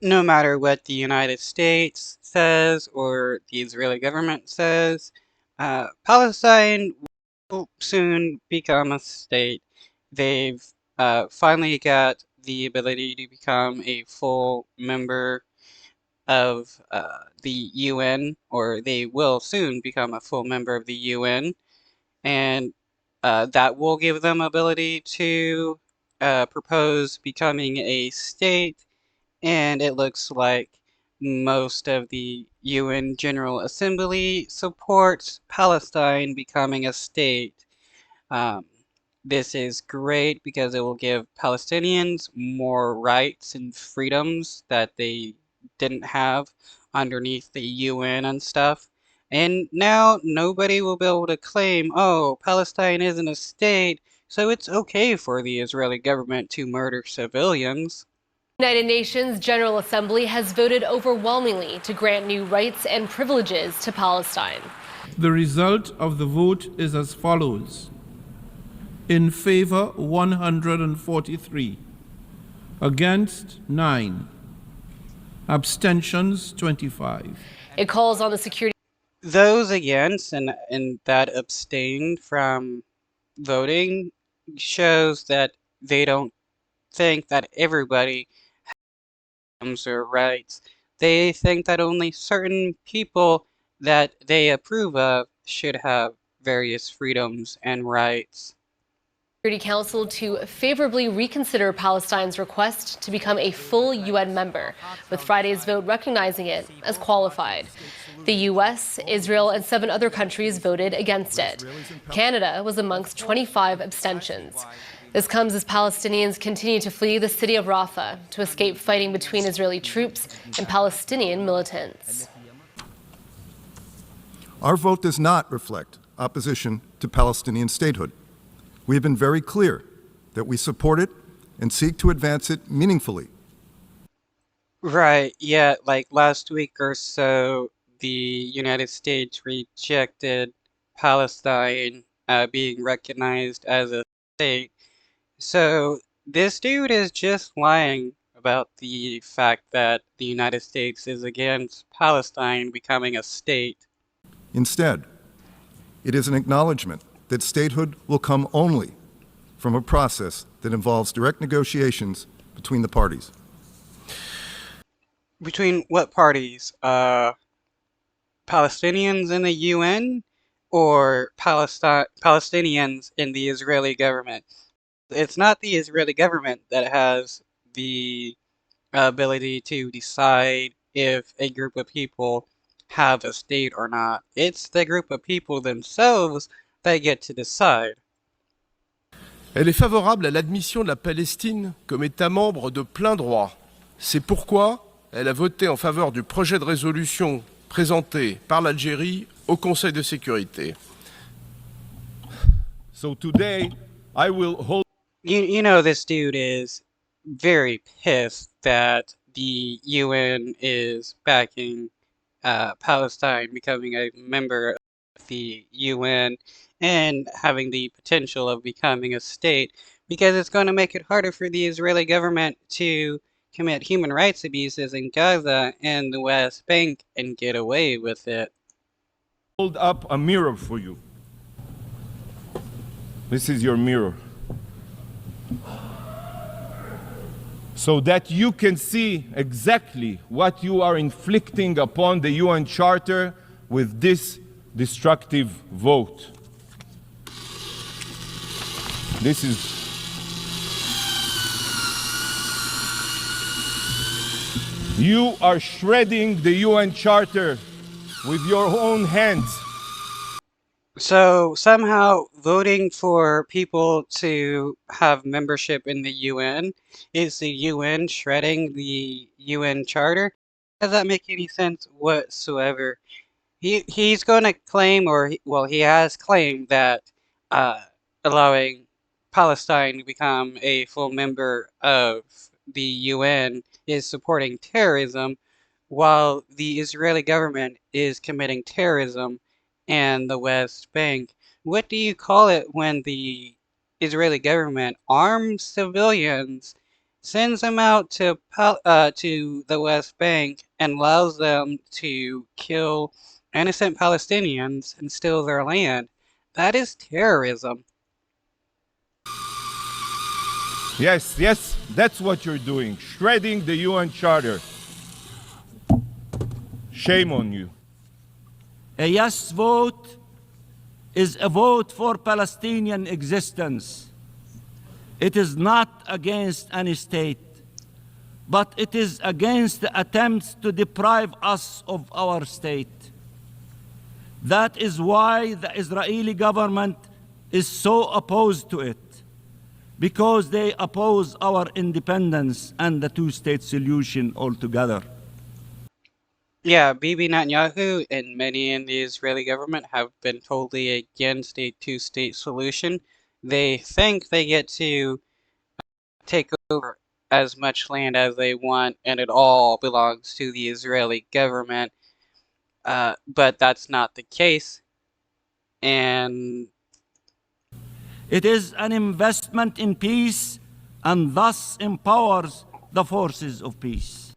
no matter what the United States says or the Israeli government says, Palestine will soon become a state. They've finally got the ability to become a full member of the UN, or they will soon become a full member of the UN, and that will give them ability to propose becoming a state, and it looks like most of the UN General Assembly supports Palestine becoming a state. Um, this is great because it will give Palestinians more rights and freedoms that they didn't have underneath the UN and stuff. And now nobody will be able to claim, oh, Palestine isn't a state, so it's okay for the Israeli government to murder civilians. United Nations General Assembly has voted overwhelmingly to grant new rights and privileges to Palestine. The result of the vote is as follows. In favor, 143. Against, 9. Abstentions, 25. It calls on the security. Those against and that abstained from voting shows that they don't think that everybody has their rights. They think that only certain people that they approve of should have various freedoms and rights. Security Council to favorably reconsider Palestine's request to become a full UN member, with Friday's vote recognizing it as qualified. The US, Israel, and 7 other countries voted against it. Canada was amongst 25 abstentions. This comes as Palestinians continue to flee the city of Rafah to escape fighting between Israeli troops and Palestinian militants. Our vote does not reflect opposition to Palestinian statehood. We have been very clear that we support it and seek to advance it meaningfully. Right, yeah, like last week or so, the United States rejected Palestine being recognized as a state. So this dude is just lying about the fact that the United States is against Palestine becoming a state. Instead, it is an acknowledgement that statehood will come only from a process that involves direct negotiations between the parties. Between what parties? Palestinians in the UN or Palestinians in the Israeli government? It's not the Israeli government that has the ability to decide if a group of people have a state or not. It's the group of people themselves that get to decide. Elle est favorable à l'admission de la Palestine comme État membre de plein droit. C'est pourquoi elle a voté en faveur du projet de résolution présenté par l'Algérie au Conseil de sécurité. So today, I will hold. You know, this dude is very pissed that the UN is backing Palestine becoming a member of the UN and having the potential of becoming a state, because it's going to make it harder for the Israeli government to commit human rights abuses in Gaza and the West Bank and get away with it. Hold up a mirror for you. This is your mirror. So that you can see exactly what you are inflicting upon the UN Charter with this destructive vote. This is you are shredding the UN Charter with your own hands. So somehow voting for people to have membership in the UN is the UN shredding the UN Charter? Does that make any sense whatsoever? He's going to claim, well, he has claimed that allowing Palestine to become a full member of the UN is supporting terrorism, while the Israeli government is committing terrorism and the West Bank. What do you call it when the Israeli government arms civilians sends them out to the West Bank and allows them to kill innocent Palestinians and steal their land. That is terrorism. Yes, yes, that's what you're doing, shredding the UN Charter. Shame on you. A yes vote is a vote for Palestinian existence. It is not against any state, but it is against the attempts to deprive us of our state. That is why the Israeli government is so opposed to it, because they oppose our independence and the two-state solution altogether. Yeah, Bibi Netanyahu and many in the Israeli government have been totally against a two-state solution. They think they get to take over as much land as they want, and it all belongs to the Israeli government. But that's not the case. And It is an investment in peace and thus empowers the forces of peace.